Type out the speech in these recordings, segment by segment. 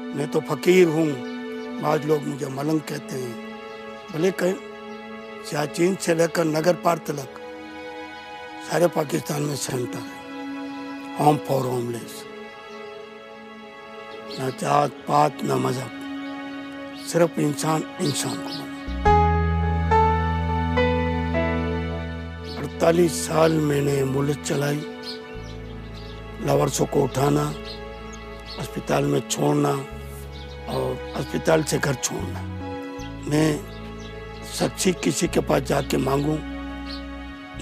मैं तो फ़कीर हूँ, आज लोग मुझे मलंग कहते हैं। भले कहीं सियाचिन से लेकर नगर पार तक सारे पाकिस्तान में सेंटर है, होम फॉर होमलेस। ना जात पात ना मजहब, सिर्फ इंसान इंसान को बना। 48 साल मैंने मुल्क चलाई, लवर्सों को उठाना, अस्पताल में छोड़ना और अस्पताल से घर छोड़ना। मैं सच्ची किसी के पास जाके मांगूं,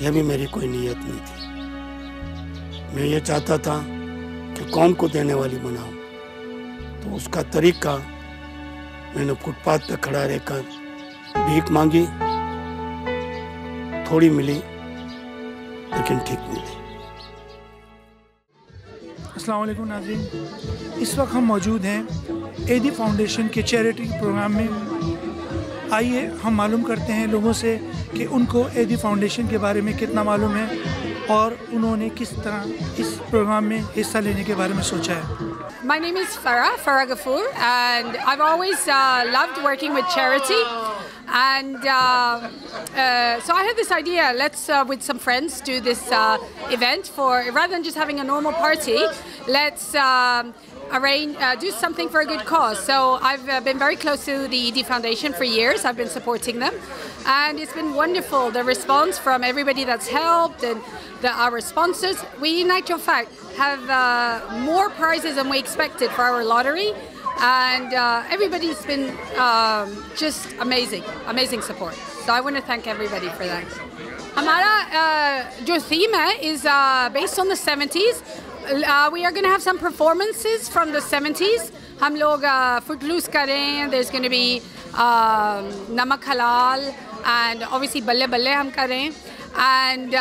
यह भी मेरी कोई नीयत नहीं थी। मैं ये चाहता था कि कौम को देने वाली बनाऊं, तो उसका तरीका मैंने फुटपाथ पे खड़ा रहकर भीख मांगी, थोड़ी मिली लेकिन ठीक मिली। अस्सलाम वालेकुम नाज़रीन, इस वक्त हम मौजूद हैं एधी फाउंडेशन के चैरिटी प्रोग्राम में। आइए हम मालूम करते हैं लोगों से कि उनको एधी फाउंडेशन के बारे में कितना मालूम है और उन्होंने किस तरह इस प्रोग्राम में हिस्सा लेने के बारे में सोचा है। My name is Farah Ghafoor, and I've always loved working with charity. And so I had this idea, let's with some friends do this event for, rather than just having a normal party, let's do something for a good cause. So I've been very close to the Edhi Foundation for years. I've been supporting them, and it's been wonderful, the response from everybody that's helped, and our sponsors. We, in actual fact, have more prizes than we expected for our lottery. And everybody's been just amazing support. So I want to thank everybody for that. Hamara jo theme hai is based on the 70s. We are going to have some performances from the 70s. Hum log Footloose kar rahe hain. There's going to be Namak Halal and obviously Balle Balle hum kar rahe hain. And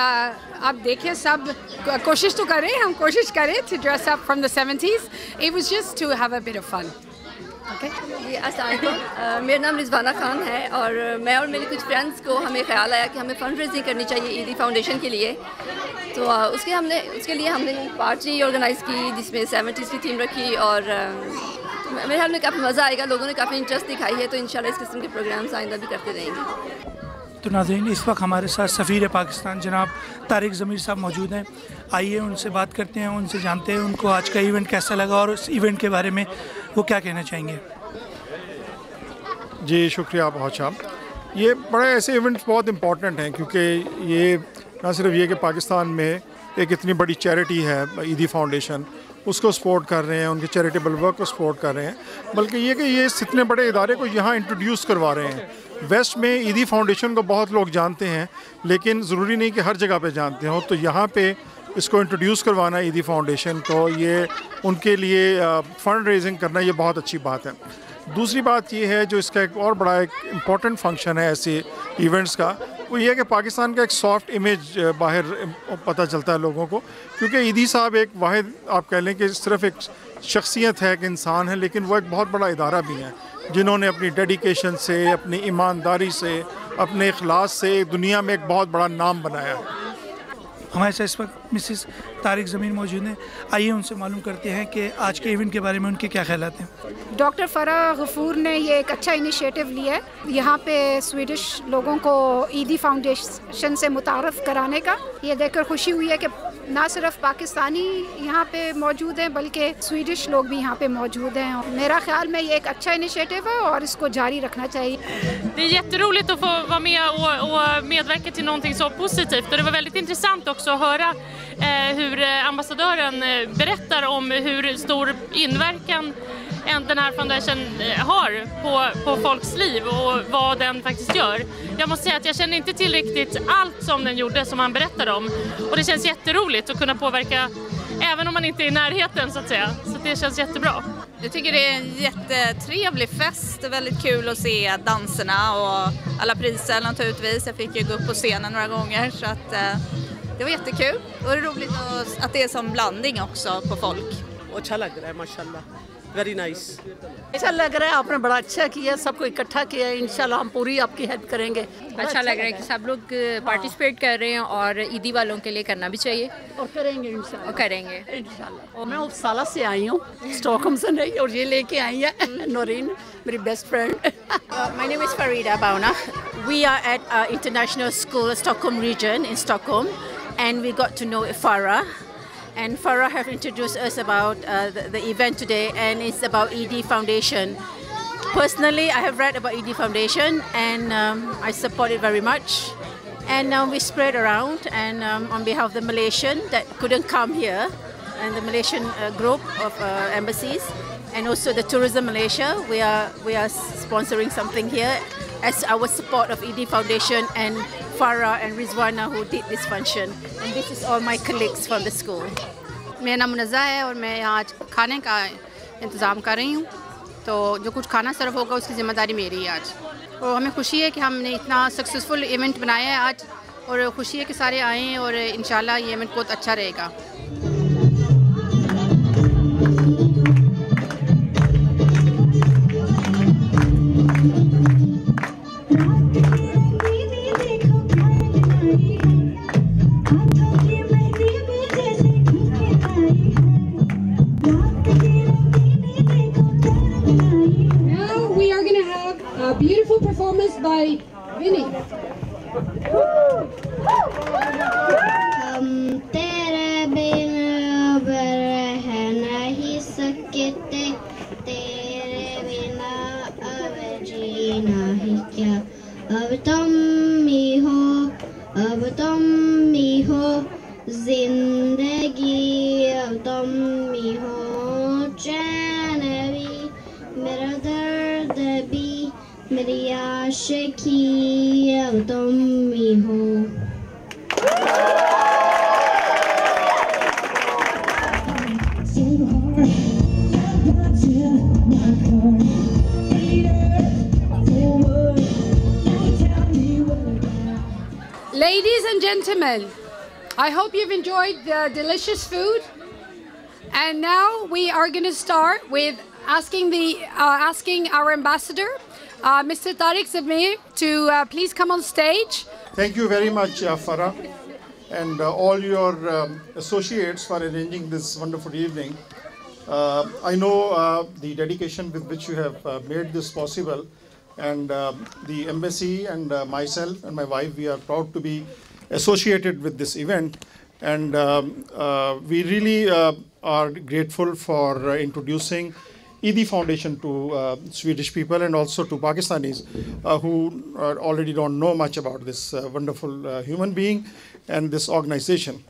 आप देखिए सब कोशिश तो करें, हम कोशिश करें to dress up from the 70s. It was just to have a bit of fun. Okay. अस्सलाम वालेकुम, मेरा नाम रिजवाना खान है और मैं और मेरे कुछ फ्रेंड्स को हमें ख्याल आया कि हमें फंड रेजिंग करनी चाहिए ईदी फाउंडेशन के लिए। तो उसके लिए हमने पार्टी ऑर्गेनाइज़ की जिसमें 70s की थीम रखी और मेरे ख्याल में काफ़ी मज़ा आएगा। लोगों ने काफ़ी इंटरेस्ट दिखाई है, तो इंशाल्लाह इस किस्म के प्रोग्राम्स आइंदा भी करते रहेंगे। तो नाज़रीन, इस वक्त हमारे साथ सफ़ीर पाकिस्तान जनाब तारिक ज़मीर साहब मौजूद हैं। आइए उनसे बात करते हैं, उनसे जानते हैं उनको आज का इवेंट कैसा लगा और उस इवेंट के बारे में वो क्या कहना चाहेंगे। जी शुक्रिया बहुत साहब। ये बड़े ऐसे इवेंट्स बहुत इम्पॉर्टेंट हैं क्योंकि ये ना सिर्फ ये कि पाकिस्तान में एक इतनी बड़ी चैरिटी है ईदी फाउंडेशन, उसको सपोर्ट कर रहे हैं, उनके चैरिटेबल वर्क को सपोर्ट कर रहे हैं, बल्कि ये कि ये इतने बड़े इदारे को यहाँ इंट्रोड्यूस करवा रहे हैं। वेस्ट में ईदी फाउंडेशन को बहुत लोग जानते हैं लेकिन ज़रूरी नहीं कि हर जगह पे जानते हो, तो यहाँ पे इसको इंट्रोड्यूस करवाना ईदी फाउंडेशन को, ये उनके लिए फ़ंड रेजिंग करना, ये बहुत अच्छी बात है। दूसरी बात ये है जो इसका एक और बड़ा एक इम्पॉर्टेंट फंक्शन है ऐसे इवेंट्स का, वो ये है कि पाकिस्तान का एक सॉफ्ट इमेज बाहर पता चलता है लोगों को, क्योंकि ईदी साहब एक वाहिद आप कह लें कि सिर्फ एक शख्सियत है, एक इंसान है, लेकिन वो एक बहुत बड़ा इदारा भी है जिन्होंने अपनी डेडिकेशन से, अपनी ईमानदारी से, अपने इखलास से दुनिया में एक बहुत बड़ा नाम बनाया है। हमारे साथ इस वक्त मिसेस तारिक ज़मीर मौजूद हैं। आइए उनसे मालूम करते हैं कि आज के इवेंट के बारे में उनके क्या ख्यालात हैं। डॉक्टर फराह गफूर ने ये एक अच्छा इनिशिएटिव लिया है, यहाँ पे स्वीडिश लोगों को ईदी फाउंडेशन से मुतारफ़ कराने का। ये देखकर खुशी हुई है कि ना सिर्फ पाकिस्तानी यहाँ पे मौजूद हैं बल्कि स्वीडिश लोग भी यहाँ पे मौजूद हैं। मेरा ख्याल में ये एक अच्छा इनिशिएटिव है और इसको जारी रखना चाहिए। Det är jätteroligt att få vara med och medverka till någonting så positivt, och det var väldigt intressant också att höra hur ambassadören berättar om hur stor inverkan den här foundation har på folks liv och vad den faktiskt gör. Jag måste säga att jag känner inte till riktigt allt som den gjorde som han berättade om, och det känns jätteroligt att kunna påverka även om man inte är i närheten så att säga. Så det känns jättebra. Jag tycker det är en jättetrevlig fest. Det är väldigt kul att se danserna och alla priser naturligtvis. Jag fick ju gå upp på scenen några gånger, så att det var jättekul. Och det är roligt att det är som blandning också på folk. अच्छा लग रहा है माशाल्लाह, very nice. अच्छा लग रहा है, आपने बड़ा अच्छा किया, सबको इकट्ठा किया है। इंशाल्लाह हम पूरी आपकी हेल्प करेंगे। अच्छा लग रहा है कि सब लोग पार्टिसिपेट कर रहे हैं और ईदी वालों के लिए करना भी चाहिए और करेंगे इंशाल्लाह। और करेंगे इंशाल्लाह। और मैं उपसाला से आई हूँ, स्टॉकहोम से नहीं, और ये लेके आई है नोरीन, मेरी best friend. My name is Farida Bauna. We are at International School, Stockholm region in Stockholm, and we got to know Farah. And Farah have introduced us about the event today, and it's about Edhi Foundation. Personally, I have read about Edhi Foundation, and I support it very much. And we spread around, and on behalf of the Malaysian that couldn't come here, and the Malaysian group of embassies, and also the Tourism Malaysia, we are sponsoring something here as our support of Edhi Foundation and Farah and Rizwana who did this function. And this is all my colleagues from the school. मेरा नाम मुनज़्ज़ा है और मैं यहाँ आज खाने का इंतज़ाम कर रही हूँ। तो जो कुछ खाना सर्व होगा उसकी ज़िम्मेदारी मेरी है आज। और हमें खुशी है कि हमने इतना सक्सेसफुल इवेंट बनाया है आज, और खुशी है कि सारे आए हैं और इंशाल्लाह ये इवेंट बहुत अच्छा रहेगा। Beautiful performance by Vinny. हम तेरे बिना रह नहीं सकते, तेरे बिना अब जीना ही क्या। अब तुम ही हो जिंदगी, अब तुम ही हो चैन भी, मेरा दर्द भी, मेरी आशिकी, अब तुम ही हो। Ladies and gentlemen, I hope you've enjoyed the delicious food. And now we are going to start with asking our ambassador, Mr. Tariq Mir, to please come on stage. Thank you very much, Farah, and all your associates for arranging this wonderful evening. I know the dedication with which you have made this possible, and the embassy and myself and my wife, we are proud to be associated with this event, and we really are grateful for introducing Edhi Foundation to Swedish people and also to Pakistanis who already don't know much about this wonderful human being and this organization.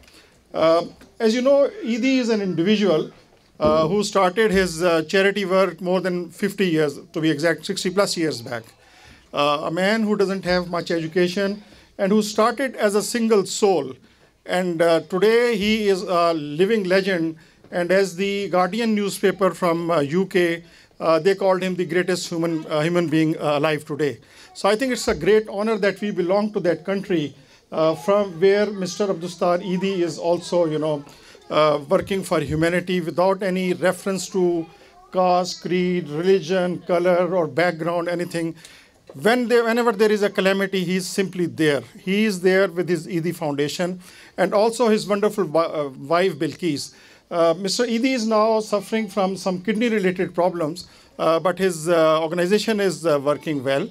As you know, Edhi is an individual who started his charity work more than 50 years, to be exact, 60 plus years back. A man who doesn't have much education and who started as a single soul. And today he is a living legend. And as the Guardian newspaper from UK, they called him the greatest human being alive today. So I think it's a great honor that we belong to that country from where Mr. Abdustar Edhi is also, working for humanity without any reference to caste, creed, religion, color, or background, anything. Whenever there is a calamity, he is simply there. He is there with his Edhi Foundation and also his wonderful wife, Bilqis. Mr. Edhi is now suffering from some kidney-related problems, but his organization is working well.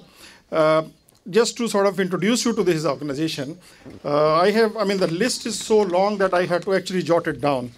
Just to sort of introduce you to his organization, the list is so long that I had to actually jot it down.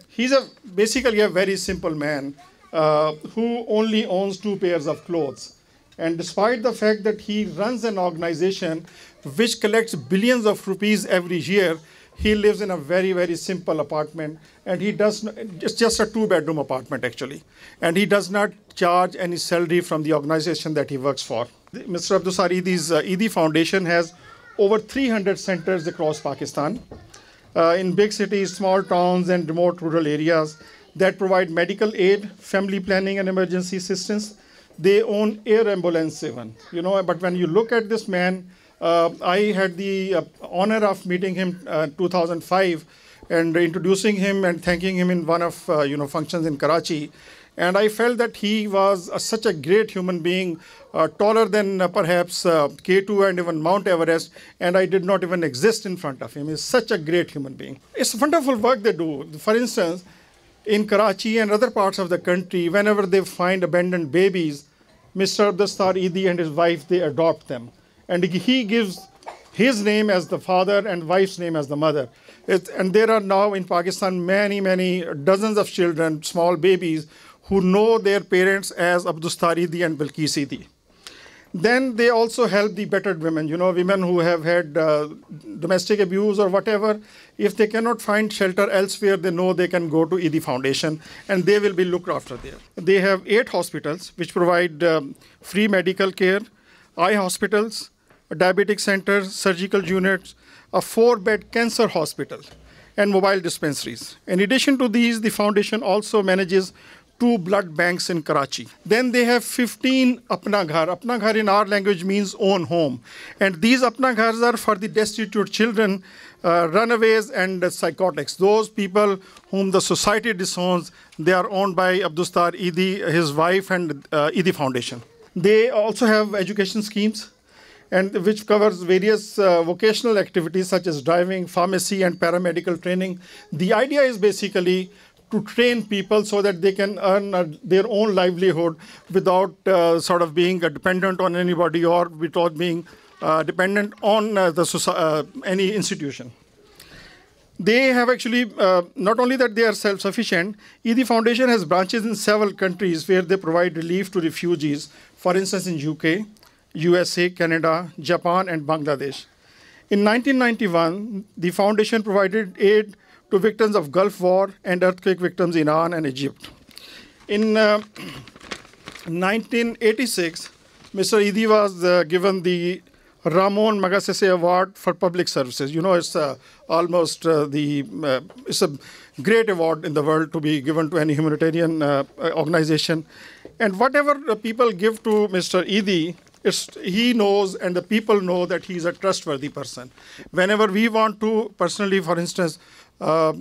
He's basically a very simple man who only owns 2 pairs of clothes. And despite the fact that he runs an organization which collects billions of rupees every year, he lives in a very, very simple apartment, and it's just a 2-bedroom apartment actually. And he does not charge any salary from the organization that he works for. Mr. Abdustar Edhi's Edhi Foundation has over 300 centers across Pakistan, in big cities, small towns, and remote rural areas that provide medical aid, family planning, and emergency assistance. They own air ambulance even, but when you look at this man, I had the honor of meeting him 2005 and introducing him and thanking him in one of functions in Karachi. And I felt that he was such a great human being, taller than perhaps K2 and even Mount Everest, and I did not even exist in front of him. He's such a great human being. It's wonderful work they do. For instance, in Karachi and other parts of the country, whenever they find abandoned babies, Mr. Abdustar Edhi and his wife, they adopt them. And he gives his name as the father and wife's name as the mother. And there are now in Pakistan many, many dozens of children, small babies, who know their parents as Abdustar Edhi and Bilqis Edhi. Then they also help the battered women, women who have had domestic abuse or whatever. If they cannot find shelter elsewhere, they know they can go to Edhi Foundation and they will be looked after there. They have 8 hospitals which provide free medical care, eye hospitals, a diabetic center, surgical units, a 4-bed cancer hospital, and mobile dispensaries. In addition to these, the foundation also manages 2 blood banks in Karachi. Then they have 15 Apna Ghar. Apna Ghar in our language means own home. And these Apna Ghars are for the destitute children, runaways and psychotics. Those people whom the society disowns, they are owned by Abdustar Edhi, his wife, and Edhi Foundation. They also have education schemes, and which covers various vocational activities such as driving, pharmacy, and paramedical training. The idea is basically to train people so that they can earn their own livelihood without being dependent on anybody or without being dependent on any institution. They have actually, not only that they are self-sufficient, Edhi Foundation has branches in several countries where they provide relief to refugees, for instance in UK, USA, Canada, Japan, and Bangladesh. In 1991, the foundation provided aid to victims of Gulf War and earthquake victims in Iran and Egypt. In 1986, Mr. Edhi was given the Ramon Magsaysay Award for Public Services. It's almost it's a great award in the world to be given to any humanitarian organization. And whatever people give to Mr. Edhi, he knows and the people know that he's a trustworthy person. Whenever we want to personally, for instance,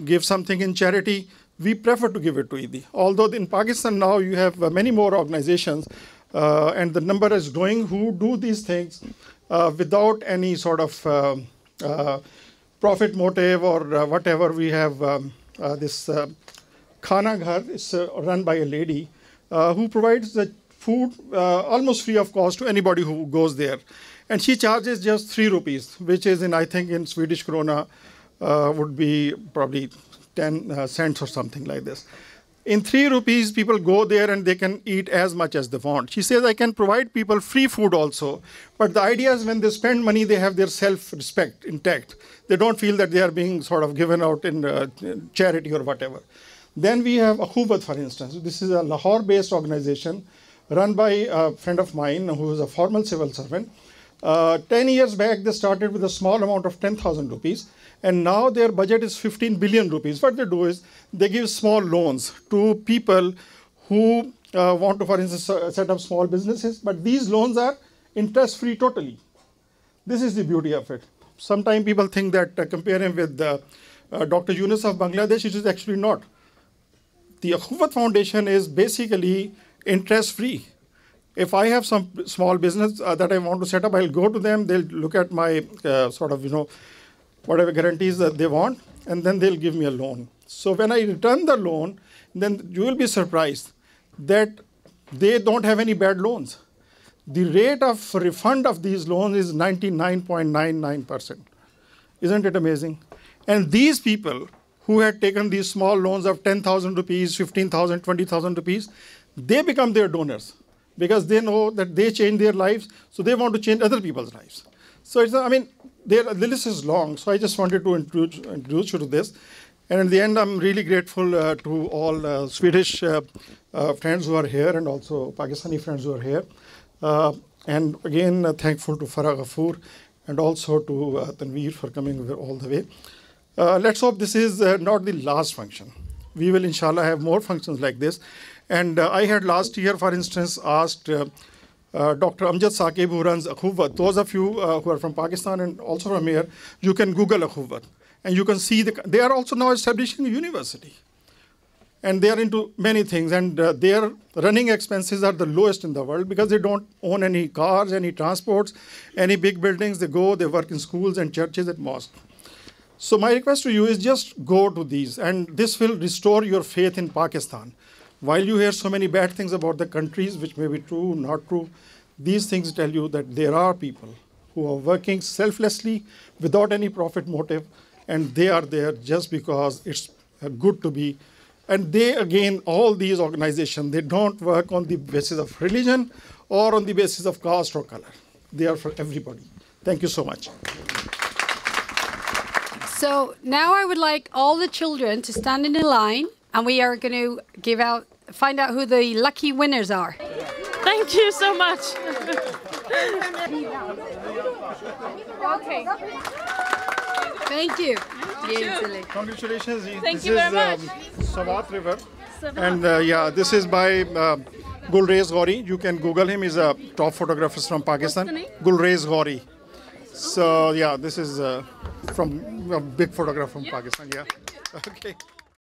give something in charity, we prefer to give it to Edhi. Although in Pakistan now you have many more organizations and the number is growing who do these things without any sort of profit motive or whatever. We have this Khana Ghar is run by a lady who provides the food almost free of cost to anybody who goes there. And she charges just 3 rupees, which is I think in Swedish krona would be probably 10 cents or something like this. In 3 rupees, people go there and they can eat as much as they want. She says, I can provide people free food also. But the idea is when they spend money, they have their self-respect intact. They don't feel that they are being given out in charity or whatever. Then we have Akhuvat, for instance. This is a Lahore-based organization run by a friend of mine who is a former civil servant. 10 years back, they started with a small amount of 10,000 rupees. And now their budget is 15 billion rupees. What they do is they give small loans to people who want to, for instance, set up small businesses. But these loans are interest-free totally. This is the beauty of it. Sometimes people think that compare him with Dr. Yunus of Bangladesh, it is actually not. The Akhuvat Foundation is basically interest-free. If I have some small business that I want to set up, I'll go to them. They'll look at my whatever guarantees that they want, and then they'll give me a loan. So when I return the loan, then you will be surprised that they don't have any bad loans. The rate of refund of these loans is 99.99%. Isn't it amazing? And these people who had taken these small loans of 10,000 rupees, 15,000, 20,000 rupees, they become their donors because they know that they change their lives, so they want to change other people's lives. So the list is long, so I just wanted to introduce you to this. And in the end, I'm really grateful to all Swedish friends who are here and also Pakistani friends who are here. And again, thankful to Farah Ghafoor and also to Tanveer for coming all the way. Let's hope this is not the last function. We will, inshallah, have more functions like this. And I had last year, for instance, asked Dr. Amjad Saqib, who runs Akhuvat. Those of you who are from Pakistan and also from here, you can Google Akhuvat. And you can see they are also now establishing a university. And they are into many things, and their running expenses are the lowest in the world because they don't own any cars, any transports, any big buildings. They go, they work in schools and churches and mosques. So my request to you is just go to these, and this will restore your faith in Pakistan. While you hear so many bad things about the countries, which may be true, not true, these things tell you that there are people who are working selflessly without any profit motive, and they are there just because it's good to be. And they, again, all these organizations, they don't work on the basis of religion or on the basis of caste or color. They are for everybody. Thank you so much. So now I would like all the children to stand in a line, and we are going to find out who the lucky winners are. Thank you so much. Okay. Thank you. Congratulations. Thank you very much. Sawat River. And yeah, this is by Gulrez Ghori. You can Google him. He's a top photographer from Pakistan. Gulrez Ghori. So yeah, this is from a big photographer from Pakistan. Yeah. Okay.